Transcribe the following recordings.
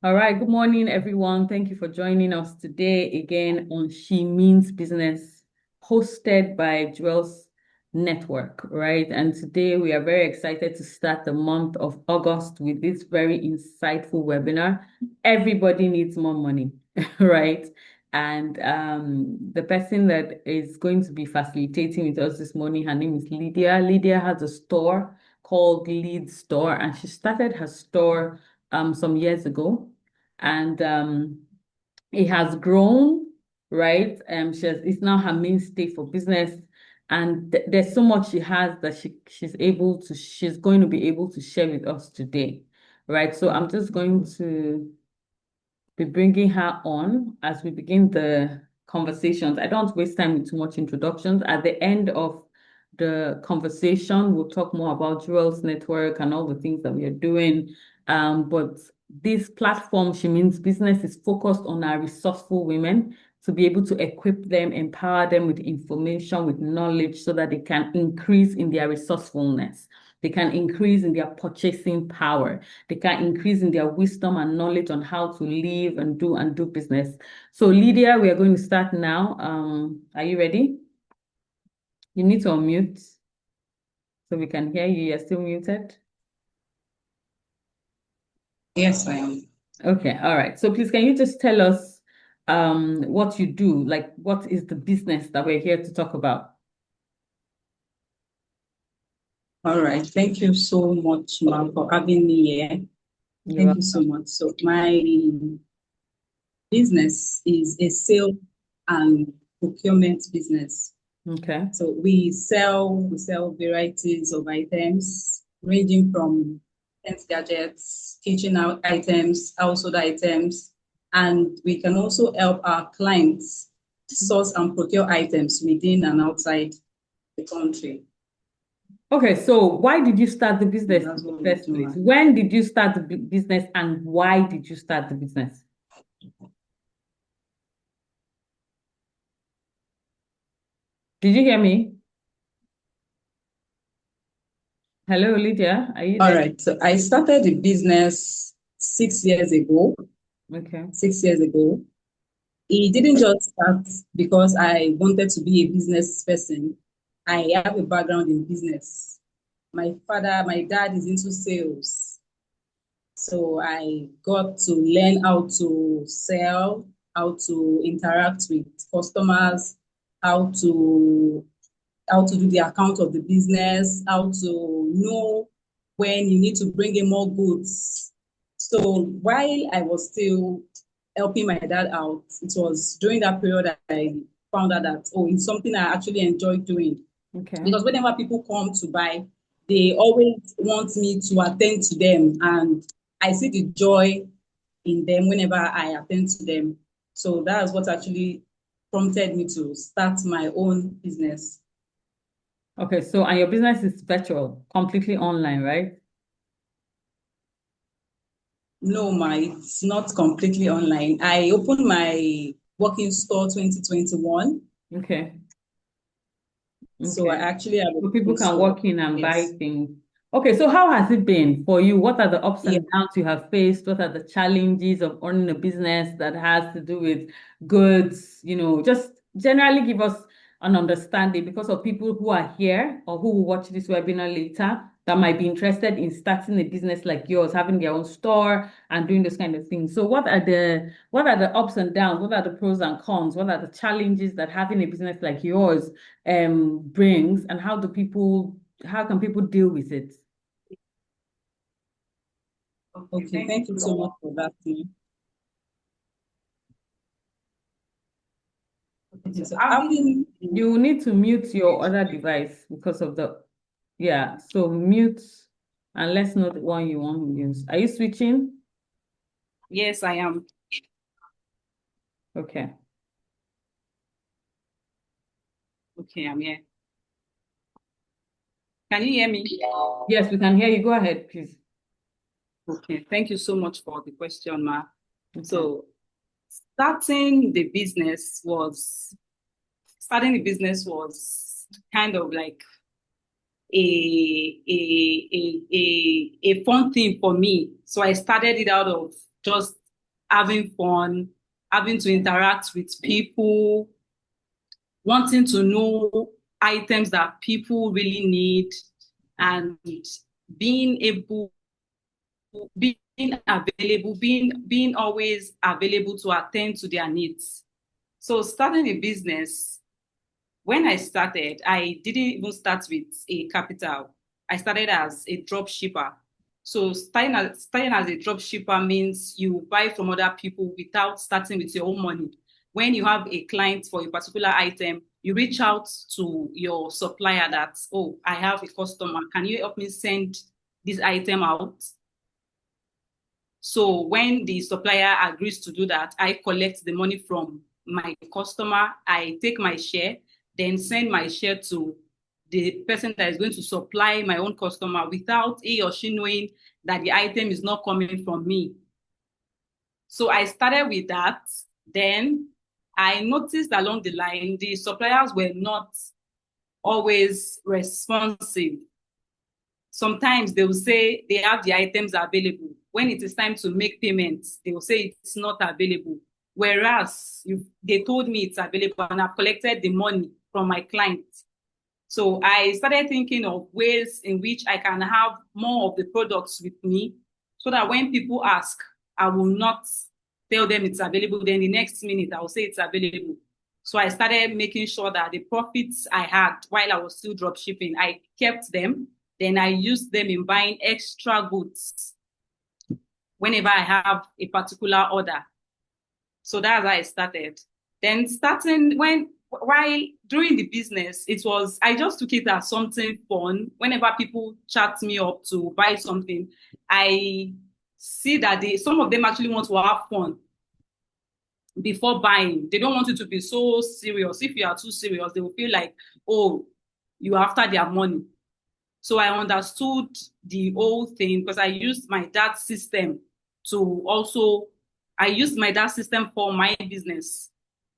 All right, good morning, everyone. Thank you for joining us today again on She Means Business, hosted by Jewels Network, right? And today we are very excited to start the month of August with this very insightful webinar. Everybody needs more money, right? And the person that is going to be facilitating with us this morning, her name is Lydia. Lydia has a store called Lydz Store, and she started her store some years ago, and it has grown, right? It's now her mainstay for business, and there's so much she has that she's going to be able to share with us today, right? So I'm just going to be bringing her on as we begin the conversations. I don't waste time with too much introductions. At the end of the conversation, we'll talk more about Jewels Network and all the things that we are doing. But this platform, She Means Business, is focused on our resourceful women to be able to equip them, empower them with information, with knowledge, so that they can increase in their resourcefulness. They can increase in their purchasing power. They can increase in their wisdom and knowledge on how to live and do business. So, Lydia, we are going to start now. Are you ready? You need to unmute so we can hear you. You're still muted. Yes, I am. Okay, all right. So please, can you just tell us what you do? Like, what is the business that we're here to talk about? All right. Thank you so much, Ma, for having me here. You're Thank you so welcome. much. So my business is a sale and procurement business. Okay. So we sell varieties of items ranging from fence gadgets, kitchen items, household items, and we can also help our clients source and procure items within and outside the country. Okay, so why did you start the So business that's in the what we first do. place? When did you start the business and why did you start the business? Did you hear me? Hello, Lydia. Are you All there? right. So I started the business 6 years ago. Okay. 6 years ago. It didn't just start because I wanted to be a business person. I have a background in business. My dad is into sales. So I got to learn how to sell, how to interact with customers, how to how to do the account of the business, how to know when you need to bring in more goods. So while I was still helping my dad out, it was during that period that I found out that, oh, it's something I actually enjoy doing. Okay. Because whenever people come to buy, they always want me to attend to them. And I see the joy in them whenever I attend to them. So that's what actually prompted me to start my own business. Okay, so and your business is virtual, completely online, right? No, it's not completely online. I opened my working store 2021. Okay. So I Okay. actually have a So people working can store. walk in and buy Yes. things. Okay, so how has it been for you? What are the ups Yeah. and downs you have faced? What are the challenges of owning a business that has to do with goods? Just generally give us an understanding because of people who are here or who will watch this webinar later that might be interested in starting a business like yours, having their own store and doing this kind of thing. So what are the ups and downs? What are the pros and cons? What are the challenges that having a business like yours brings, and how can people deal with it? Okay. Thank you so much for that. Okay. So having You need to mute your other device because of the yeah. So mute and let's know the one you want to use. Are you switching? Yes, I am. Okay. Okay, I'm here. Can you hear me? Yes, we can hear you. Go ahead, please. Okay. Thank you so much for the question, Ma. Okay. So starting the business was kind of like a fun thing for me. So I started it out of just having fun, having to interact with people, wanting to know items that people really need, and being able, being available, being always available to attend to their needs. So starting a business, when I started, I didn't even start with a capital. I started as a drop shipper. So starting as a drop shipper means you buy from other people without starting with your own money. When you have a client for a particular item, you reach out to your supplier that, oh, I have a customer. Can you help me send this item out? So when the supplier agrees to do that, I collect the money from my customer, I take my share, then send my share to the person that is going to supply my own customer without he or she knowing that the item is not coming from me. So I started with that. Then I noticed along the line, the suppliers were not always responsive. Sometimes they will say they have the items available. When it is time to make payments, they will say it's not available. Whereas they told me it's available and I've collected the money from my client. So I started thinking of ways in which I can have more of the products with me so that when people ask, I will not tell them it's available. Then the next minute, I will say it's available. So I started making sure that the profits I had while I was still drop shipping, I kept them. Then I used them in buying extra goods whenever I have a particular order. So that's how I started. Then starting while during the business, I just took it as something fun. Whenever people chat me up to buy something, I see that some of them actually want to have fun before buying. They don't want it to be so serious. If you are too serious, they will feel like, oh, you're after their money. So I understood the whole thing because I used my dad's system for my business.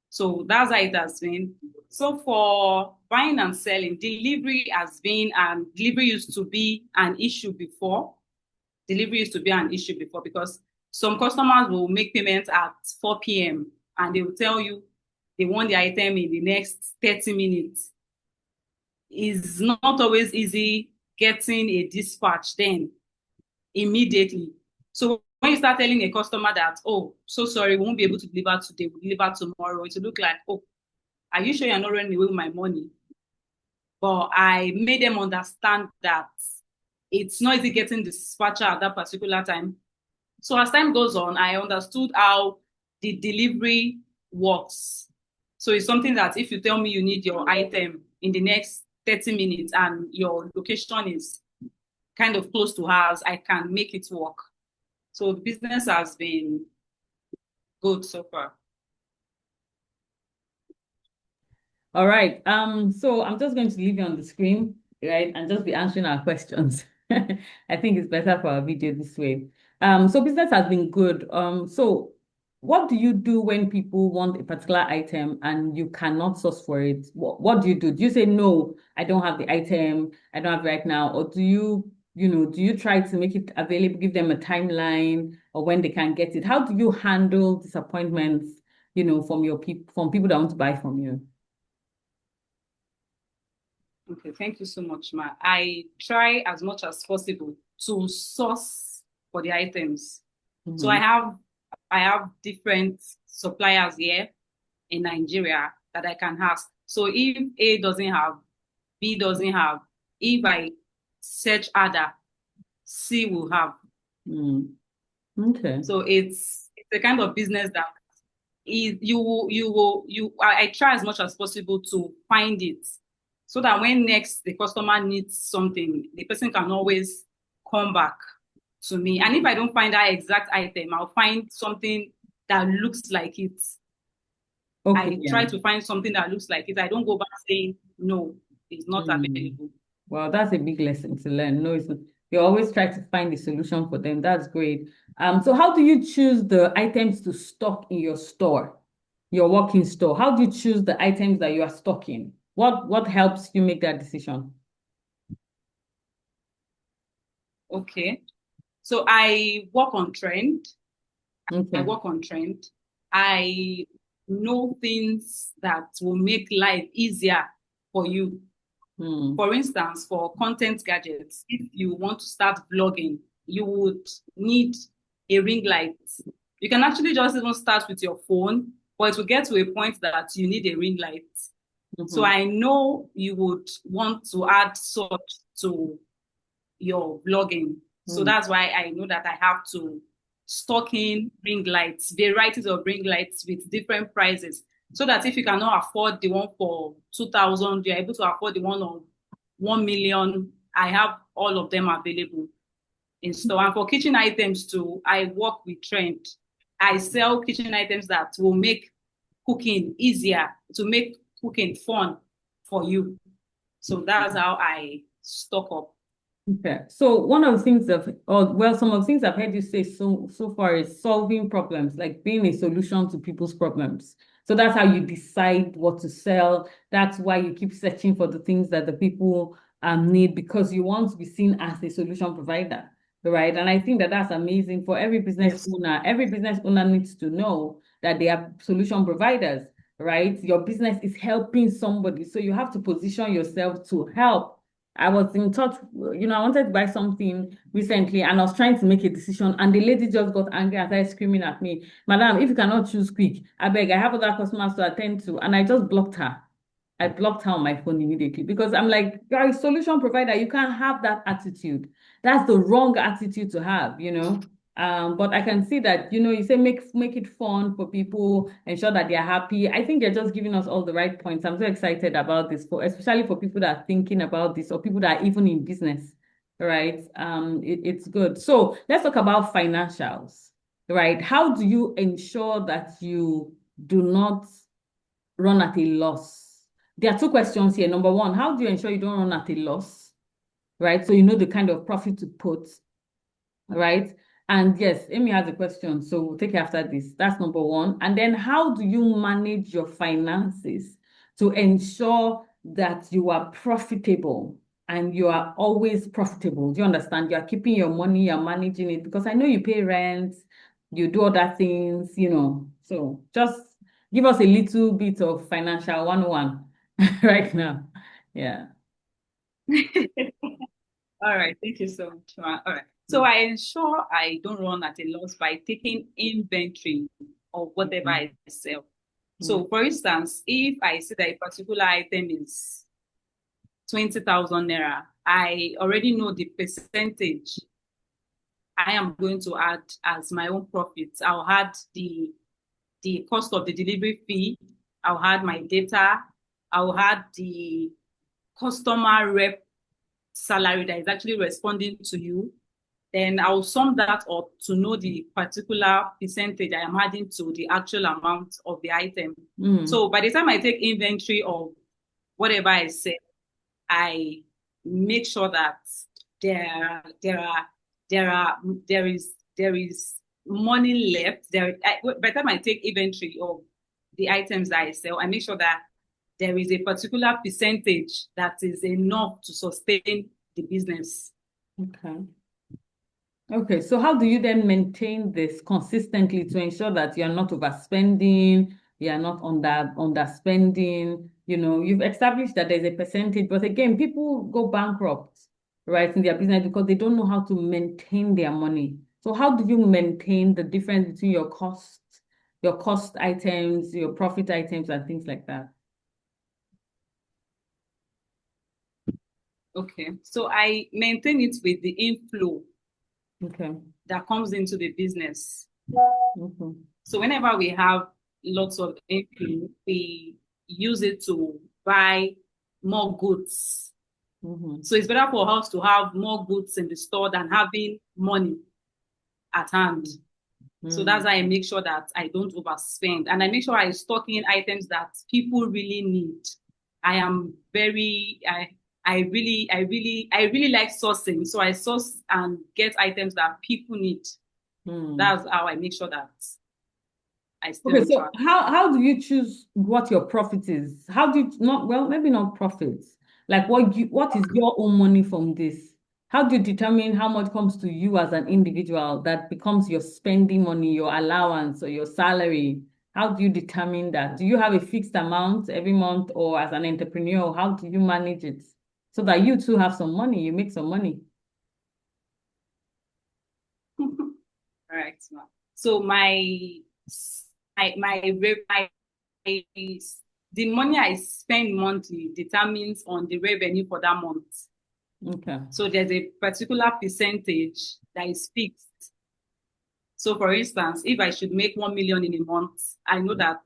So that's how it has been. So for buying and selling, delivery used to be an issue before. Delivery used to be an issue before because some customers will make payments at 4 p.m. and they will tell you they want the item in the next 30 minutes. It's not always easy getting a dispatch then immediately. So when you start telling a customer that, oh, so sorry, we won't be able to deliver today, we'll deliver tomorrow, it will look like, oh, are you sure you're not running away with my money? But I made them understand that it's not easy getting the dispatcher at that particular time. So as time goes on, I understood how the delivery works. So it's something that if you tell me you need your item in the next 30 minutes and your location is kind of close to ours, I can make it work. So the business has been good so far. All right. So I'm just going to leave you on the screen, right, and just be answering our questions. I think it's better for our video this way. So business has been good. So what do you do when people want a particular item and you cannot source for it? What do you do? Do you say, no, I don't have the item, I don't have it right now? Or do you try to make it available, give them a timeline or when they can get it? How do you handle disappointments, from people that want to buy from you? Okay, thank you so much, Ma. I try as much as possible to source for the items. So Mhm. I have different suppliers here in Nigeria that I can ask. So if A doesn't have, B doesn't have, if I search other, C will have. Mm. Okay. So it's a kind of business that is I try as much as possible to find it so that when next the customer needs something, the person can always come back to me. And if I don't find that exact item, I'll find something that looks like it. Okay, I yeah. try to find something that looks like it. I don't go back saying no, it's not Mm. available. Well, that's a big lesson to learn. No, you always try to find a solution for them. That's great. So how do you choose the items to stock in your store, your working store? How do you choose the items that you are stocking? What helps you make that decision? Okay. So I work on trend. I Okay. work on trend. I know things that will make life easier for you. For instance, for content gadgets, if you want to start vlogging, you would need a ring light. You can actually just even start with your phone, but it will get to a point that you need a ring light. So I know you would want to add such to your vlogging. So that's why I know that I have to stock in ring lights, varieties of ring lights with different prices. So that if you cannot afford the one for 2,000, you're able to afford the one of 1 million. I have all of them available in store. And for kitchen items too, I work with trend. I sell kitchen items that will make cooking easier, to make cooking fun for you. So that's how I stock up. Okay. So one of the things some of the things I've heard you say so far is solving problems, like being a solution to people's problems. So that's how you decide what to sell. That's why you keep searching for the things that the people need because you want to be seen as a solution provider, right? And I think that that's amazing for every business Yes. owner. Every business owner needs to know that they are solution providers, right? Your business is helping somebody, so you have to position yourself to help. I was in touch, I wanted to buy something recently and I was trying to make a decision and the lady just got angry and started screaming at me, Madam, if you cannot choose quick, I beg, I have other customers to attend to. And I just blocked her. I blocked her on my phone immediately because I'm like, you're a solution provider. You can't have that attitude. That's the wrong attitude to have. But I can see that, you say make it fun for people, ensure that they're happy. I think you're just giving us all the right points. I'm so excited about this especially for people that are thinking about this or people that are even in business, right? It's good. So let's talk about financials, right? How do you ensure that you do not run at a loss? There are two questions here. Number one, how do you ensure you don't run at a loss, right? So you know the kind of profit to put, right? And yes, Amy has a question, so we'll take it after this. That's number one. And then how do you manage your finances to ensure that you are profitable and you are always profitable? Do you understand? You are keeping your money, you're managing it because I know you pay rent, you do other things. So just give us a little bit of financial 101 right now. Yeah. All right, thank you so much. All right. So I ensure I don't run at a loss by taking inventory of whatever Mhm. I sell. So Mhm. for instance, if I see that a particular item is 20,000 naira, I already know the percentage I am going to add as my own profits. I'll add the cost of the delivery fee. I'll add my data. I'll add the customer rep salary that is actually responding to you. Then I'll sum that up to know the particular percentage I am adding to the actual amount of the item. Mm. So by the time I take inventory of whatever I sell, I make sure that there are there are there is money left. By the time I take inventory of the items that I sell, I make sure that there is a particular percentage that is enough to sustain the business. Okay. Okay, so how do you then maintain this consistently to ensure that you're not overspending, you're not underspending? You've established that there's a percentage, but again, people go bankrupt, right, in their business because they don't know how to maintain their money. So how do you maintain the difference between your cost items, your profit items, and things like that? Okay, so I maintain it with the inflow Okay. that comes into the business. Okay. So whenever we have lots of inflow, we use it to buy more goods. Mm-hmm. So it's better for us to have more goods in the store than having money at hand. So that's Mm. why I make sure that I don't overspend. And I make sure I stock in items that people really need. I am very I really like sourcing. So I source and get items that people need. Mm. That's how I make sure that I stay Okay, on so track. how do you choose what your profit is? How do you not, well, maybe not profits. Like what is your own money from this? How do you determine how much comes to you as an individual that becomes your spending money, your allowance, or your salary? How do you determine that? Do you have a fixed amount every month, or as an entrepreneur, how do you manage it so that you too have some money, you make some money? All right, ma'am. So my the money I spend monthly determines on the revenue for that month. Okay. So there's a particular percentage that is fixed. So for instance, if I should make 1 million in a month, I know that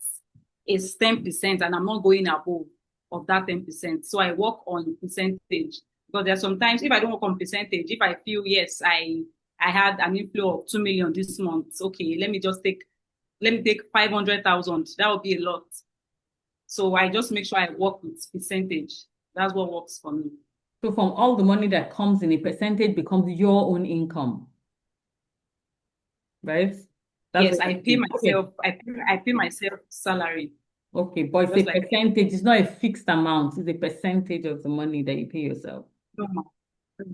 it's 10% and I'm not going above of that 10%. So I work on percentage. Because there's sometimes if I don't work on percentage, if I feel yes, I had an inflow of 2 million this month, okay, let me take 500,000. That would be a lot. So I just make sure I work with percentage. That's what works for me. So from all the money that comes in, a percentage becomes your own income, right? That's Yes, what I you pay do. Okay. myself. I pay myself salary. Okay, but it's a Just like percentage. It's not a fixed amount. It's a percentage of the money that you pay yourself. normal. It's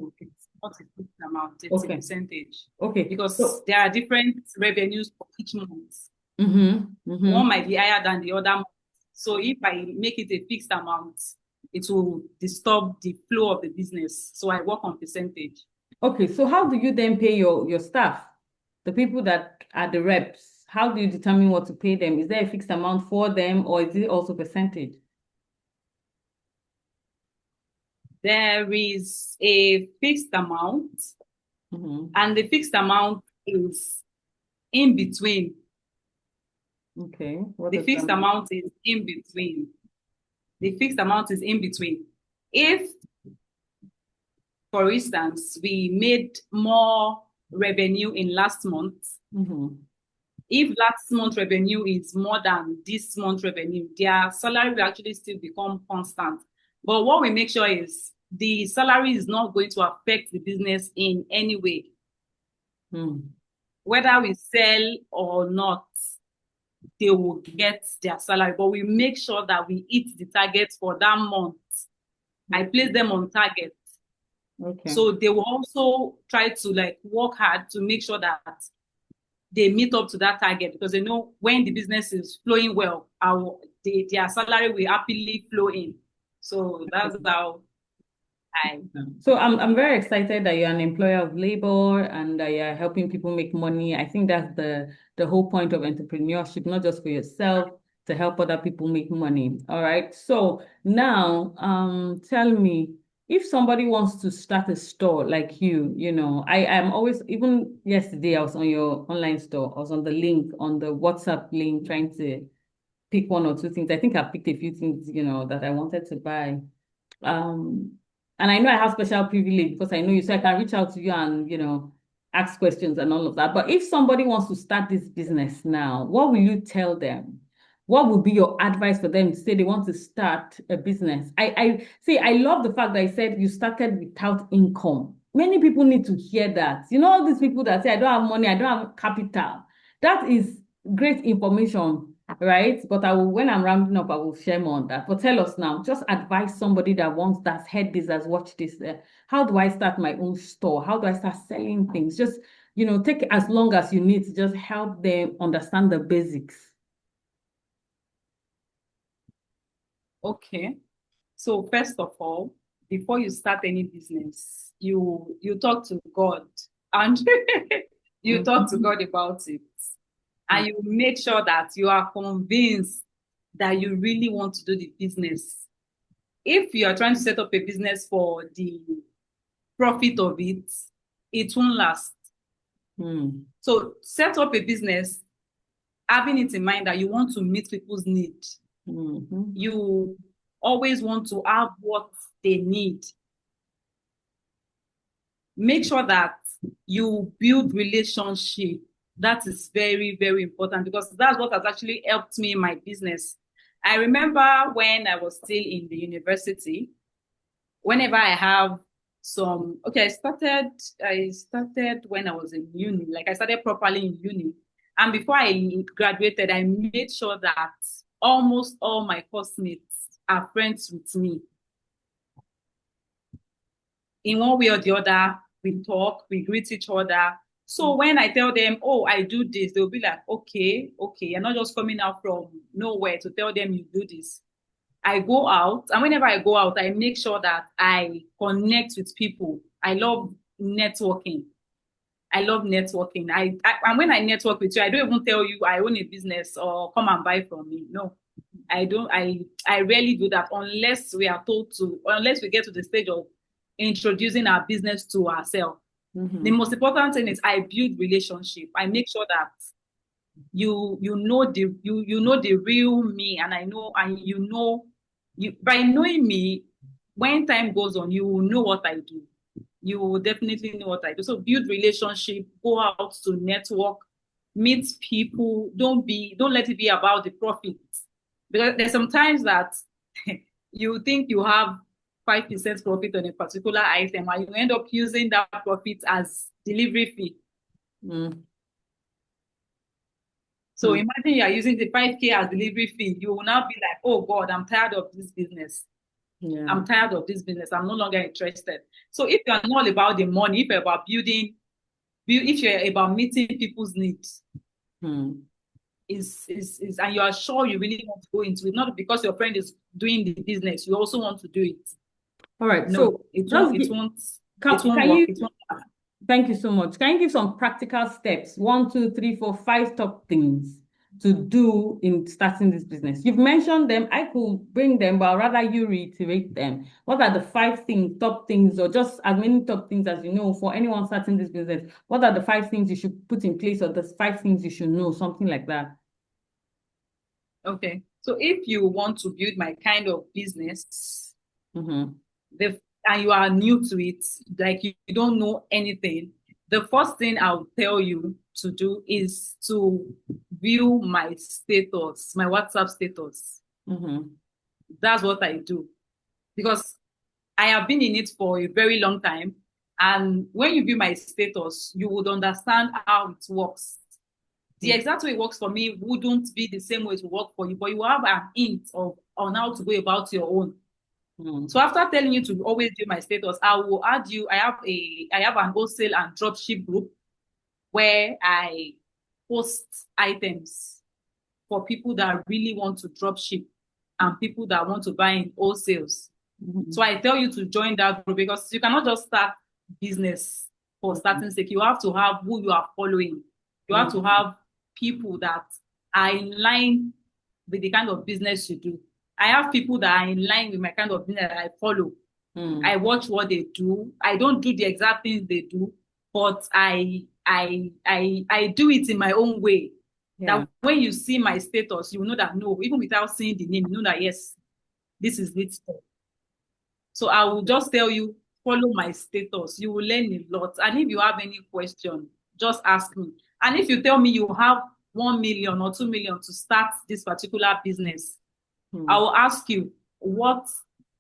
not a fixed amount. It's a Okay. percentage Okay. because So, there are different revenues for each month. mm-hmm. One might be higher than the other month. So if I make it a fixed amount, it will disturb the flow of the business. So I work on percentage. Okay, so how do you then pay your staff, the people that are the reps? How do you determine what to pay them? Is there a fixed amount for them, or is it also percentage? There is a fixed amount, Mm-hmm. and the fixed amount is in between. Okay, what The does that fixed mean? amount is in between. The fixed amount is in between. If, for instance, we made more revenue in last month, Mm-hmm. if last month revenue is more than this month revenue, their salary will actually still become constant. But what we make sure is the salary is not going to affect the business in any way. Mm. Whether we sell or not, they will get their salary. But we make sure that we hit the target for that month. I place them on target. Okay. So they will also try to like work hard to make sure that they meet up to that target because they know when the business is flowing well, their salary will happily flow in. So that's how I. So I'm very excited that you're an employer of labor and that you're helping people make money. I think that's the whole point of entrepreneurship, not just for yourself, to help other people make money. All right. So now tell me if somebody wants to start a store like I am always, even yesterday I was on your online store. I was on the link, on the WhatsApp link, trying to pick one or two things. I think I picked a few things, that I wanted to buy. Um, and I know I have special privilege because I know you, so I can reach out to you and, ask questions and all of that. But if somebody wants to start this business now, what will you tell them? What would be your advice for them to say they want to start a business? I see, I love the fact that I said you started without income. Many people need to hear that. You know, all these people that say, I don't have money, I don't have capital. That is great information, right? But when I'm rounding up, I will share more on that. But tell us now, just advise somebody that wants, that's heard this, has watched this. How do I start my own store? How do I start selling things? Just, take as long as you need to just help them understand the basics. Okay. So first of all, before you start any business, you talk to God and you talk to Mhm. God about it. And you make sure that you are convinced that you really want to do the business. If you are trying to set up a business for the profit of it, it won't last. Mm. So set up a business having it in mind that you want to meet people's needs. Mhm. You always want to have what they need. Make sure that you build relationship. That is very, very important because that's what has actually helped me in my business. I remember when I was still in the university, whenever I have okay, I started when I was in uni, like I started properly in uni. And before I graduated, I made sure that almost all my classmates are friends with me in one way or the other. we talk, we greet each other. So when I tell them, oh, I do this, they'll be like, okay, you're not just coming out from nowhere to tell them you do this. I go out, and whenever I go out, I make sure that I connect with people. I love networking. And when I network with you, I don't even tell you I own a business or come and buy from me. No, I don't. I rarely do that unless we are told to, unless we get to the stage of introducing our business to ourselves. The most important thing is I build relationship. I make sure that you know the real me, and I know, and you know, you by knowing me, when time goes on, you will know what I do. You will definitely know what I do. So build relationship, go out to network, meet people. Don't let it be about the profit, because there's sometimes that you think you have 5% profit on a particular item, and you end up using that profit as delivery fee. So imagine you are using the 5K as delivery fee. You will now be like, oh God, I'm tired of this business. Yeah. I'm tired of this business. I'm no longer interested. So if you're not about the money, if you're about building, if you're about meeting people's needs, and you are sure you really want to go into it, not because your friend is doing the business, you also want to do it. All right. No, So it won't work. It won't work. Thank you so much. Can you give some practical steps? 1, 2, 3, 4, 5 top things to do in starting this business. You've mentioned them. I could bring them, but I'd rather you reiterate them. What are the 5 things, top things, or just as many top things as you know for anyone starting this business? What are the 5 things you should put in place, or the 5 things you should know, something like that? Okay. So if you want to build my kind of business, and you are new to it, like you don't know anything, the first thing I'll tell you to do is to view my status, my WhatsApp status. That's what I do, because I have been in it for a very long time. And when you view my status, you would understand how it works. The exact way it works for me wouldn't be the same way it will work for you, but you will have an hint on how to go about your own. So after telling you to always do my status, I will add you. I have an wholesale and dropship group where I post items for people that really want to dropship and people that want to buy in wholesales. So I tell you to join that group, because you cannot just start business for starting sake. You have to have who you are following. You have to have people that are in line with the kind of business you do. I have people that are in line with my kind of business that I follow. I watch what they do. I don't do the exact things they do, but I do it in my own way. Yeah. That when you see my status, you will know that no, even without seeing the name, you know that yes, this is Lydz. So I will just tell you, follow my status. You will learn a lot. And if you have any question, just ask me. And if you tell me you have 1 million or 2 million to start this particular business, I will ask you, what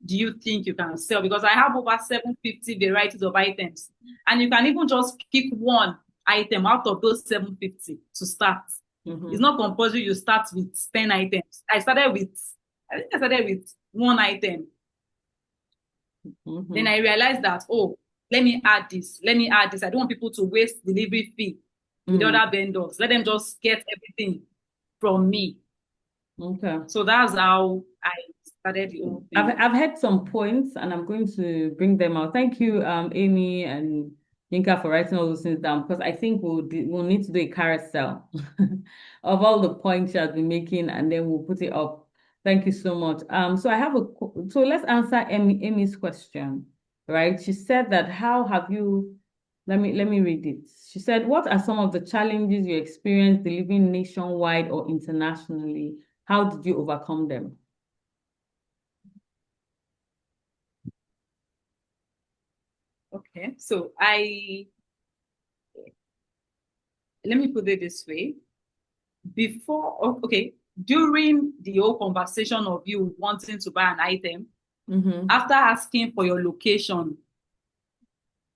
do you think you can sell? Because I have over 750 varieties of items. And you can even just pick one item out of those 750 to start. It's not compulsory you start with 10 items. I started with one item. Then I realized that, oh, let me add this. I don't want people to waste delivery fee with other vendors. Let them just get everything from me. Okay. So that's how I started the whole thing. I've had some points and I'm going to bring them out. Thank you, Amy and Yinka, for writing all those things down, because I think we'll need to do a carousel of all the points you have been making, and then we'll put it up. Thank you so much. So let's answer Amy's question, right? She said that let me read it. She said, what are some of the challenges you experienced delivering nationwide or internationally? How did you overcome them? Okay, so let me put it this way. During the whole conversation of you wanting to buy an item, after asking for your location,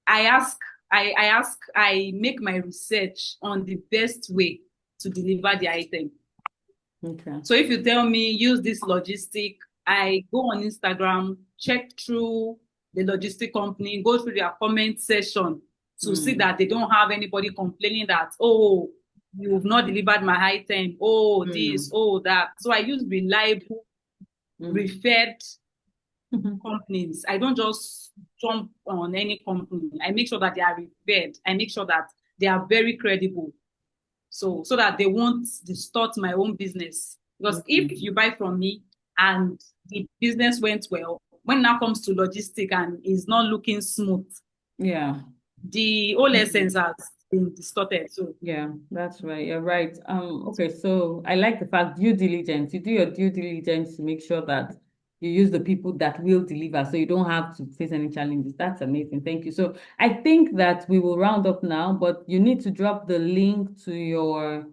I make my research on the best way to deliver the item. Okay. So if you tell me use this logistic, I go on Instagram, check through the logistic company, go through their comment section, to see that they don't have anybody complaining that, oh, you've not delivered my item, oh, this, oh, that. So I use reliable, referred companies. I don't just jump on any company. I make sure that they are referred. I make sure that they are very credible. So that they won't distort my own business. Because if you buy from me and the business went well, when it now comes to logistic and is not looking smooth, the whole essence has been distorted. So yeah, that's right. You're right. Okay, so I like the fact due diligence. You do your due diligence to make sure that you use the people that will deliver, so you don't have to face any challenges. That's amazing. Thank you. So I think that we will round up now, but you need to drop the link to your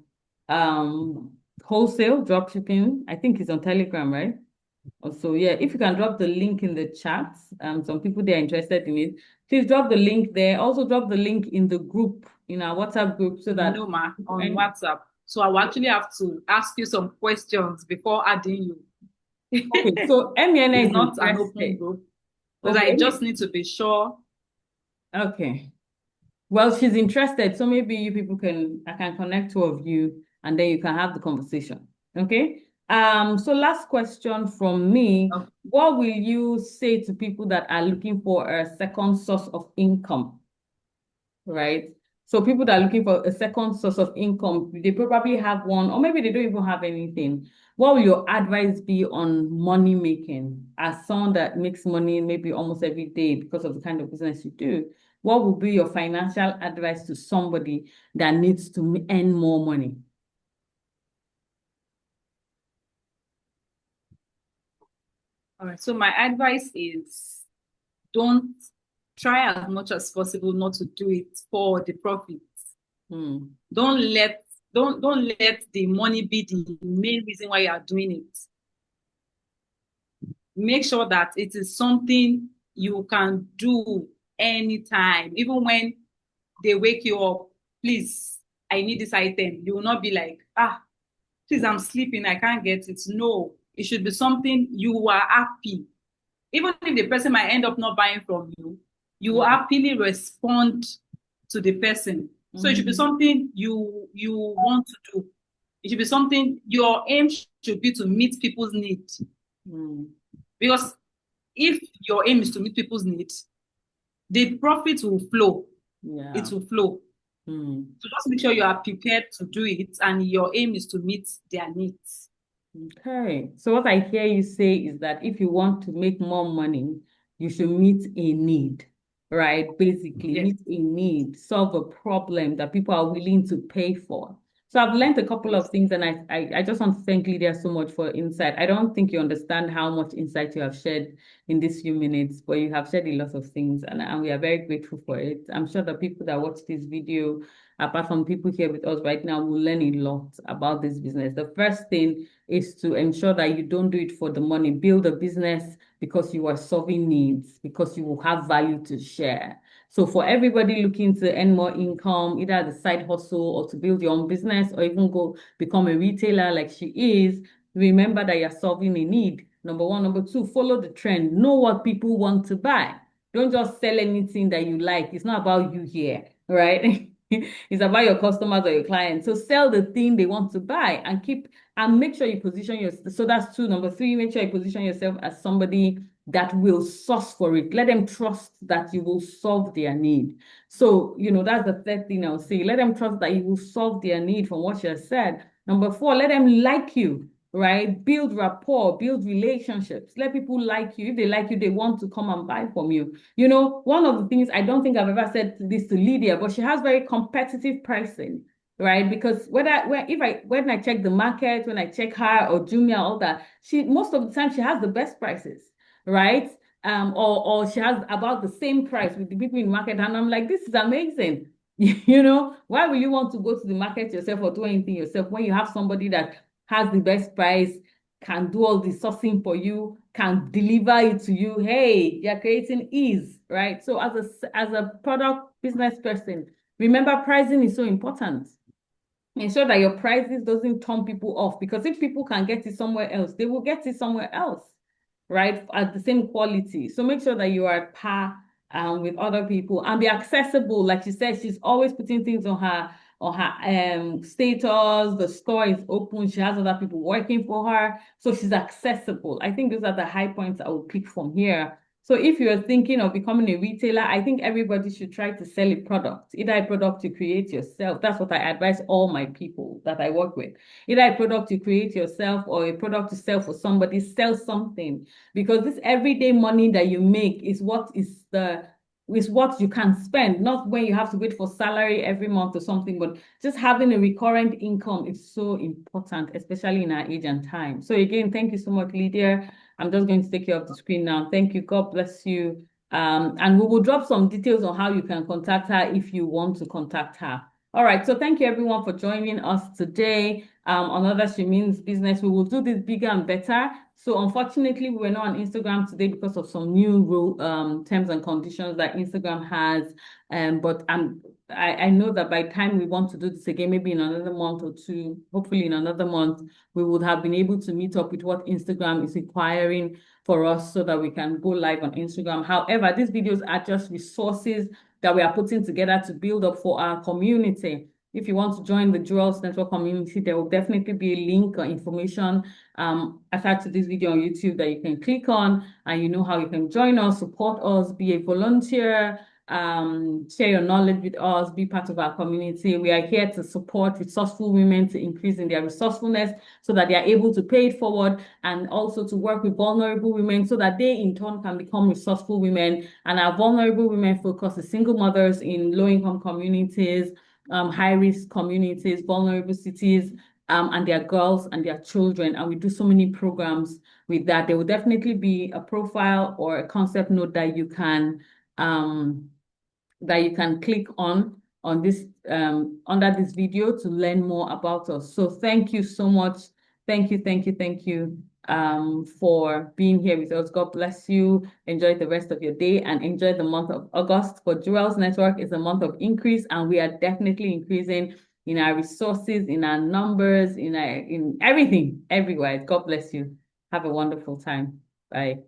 um wholesale dropshipping. I think it's on Telegram, right? So yeah, if you can drop the link in the chat, some people they are interested in it. Please drop the link there. Also drop the link in the group, in our WhatsApp group, so that no, ma, on WhatsApp. So I will actually have to ask you some questions before adding you. Okay, so Emiene It's is not an open interested. group because I just need to be sure. Okay. Well, she's interested, so maybe you people I can connect two of you, and then you can have the conversation. Okay. So last question from me. Okay. What will you say to people that are looking for a second source of income? Right? So people that are looking for a second source of income, they probably have one, or maybe they don't even have anything. What will your advice be on money making as someone that makes money maybe almost every day because of the kind of business you do? What would be your financial advice to somebody that needs to earn more money? All right. So my advice is don't try as much as possible not to do it for the profits. Don't let the money be the main reason why you are doing it. Make sure that it is something you can do anytime, even when they wake you up. Please, I need this item. You will not be like, please, I'm sleeping, I can't get it. No, it should be something you are happy. Even if the person might end up not buying from you, you happily respond to the person. So it should be something you want to do. It should be something, your aim should be to meet people's needs. Because if your aim is to meet people's needs, the profit will flow. It will flow. So just make sure you are prepared to do it and your aim is to meet their needs. Okay. So what I hear you say is that if you want to make more money, you should meet a need, right? Basically, meet a need, solve a problem that people are willing to pay for. So I've learned a couple of things, and I just want to thank Lydia so much for insight. I don't think you understand how much insight you have shared in these few minutes, but you have shared a lot of things, and we are very grateful for it. I'm sure the people that watch this video, apart from people here with us right now, will learn a lot about this business. The first thing is to ensure that you don't do it for the money. Build a business because you are solving needs, because you will have value to share. So for everybody looking to earn more income, either as a side hustle or to build your own business or even go become a retailer like she is, remember that you're solving a need. Number one. Number two, follow the trend. Know what people want to buy. Don't just sell anything that you like. It's not about you here, right? It's about your customers or your clients. So sell the thing they want to buy and make sure you position yourself. So that's two. Number three, make sure you position yourself as somebody that will source for it. Let them trust that you will solve their need. So, that's the third thing I'll say. Let them trust that you will solve their need from what you have said. Number four, let them like you, right? Build rapport, build relationships. Let people like you. If they like you, they want to come and buy from you. One of the things, I don't think I've ever said this to Lydia, but she has very competitive pricing, right? Because when I check the market, when I check her or Jumia, all that, most of the time she has the best prices, right? Or she has about the same price with the people in the market. And I'm like, this is amazing. Why will you want to go to the market yourself or do anything yourself when you have somebody that has the best price, can do all the sourcing for you, can deliver it to you? Hey, you're creating ease, right? So as a product business person, remember pricing is so important. Ensure that your prices doesn't turn people off, because if people can get it somewhere else, they will get it somewhere else, right? At the same quality. So make sure that you are at par with other people and be accessible. Like she said, she's always putting things on her status. The store is open. She has other people working for her, so she's accessible. I think those are the high points I would pick from here. So if you're thinking of becoming a retailer, I think everybody should try to sell a product, either a product you create yourself. That's what I advise all my people that I work with. Either a product you create yourself or a product to sell for somebody, sell something. Because this everyday money that you make is what you can spend, not when you have to wait for salary every month or something, but just having a recurrent income is so important, especially in our age and time. So again, thank you so much, Lydia. I'm just going to take you off the screen now. Thank you. God bless you. And we will drop some details on how you can contact her if you want to contact her. All right. So thank you everyone for joining us today on Other She Means Business. We will do this bigger and better. So unfortunately, we're not on Instagram today because of some new rule terms and conditions that Instagram has. But I know that by the time we want to do this again, maybe in another month or two, hopefully in another month, we would have been able to meet up with what Instagram is requiring for us so that we can go live on Instagram. However, these videos are just resources that we are putting together to build up for our community. If you want to join the Jewels Network community, there will definitely be a link or information attached to this video on YouTube that you can click on, and you know how you can join us, support us, be a volunteer, share your knowledge with us, be part of our community. We are here to support resourceful women to increase in their resourcefulness so that they are able to pay it forward, and also to work with vulnerable women so that they in turn can become resourceful women. And our vulnerable women focus is single mothers in low-income communities, high-risk communities, vulnerable cities, and their girls and their children. And we do so many programs with that. There will definitely be a profile or a concept note that you can click on this under this video to learn more about us. So thank you so much. Thank you for being here with us. God bless you. Enjoy the rest of your day and enjoy the month of August. For Jewels Network is a month of increase, and we are definitely increasing in our resources, in our numbers, in everything, everywhere. God bless you. Have a wonderful time. Bye.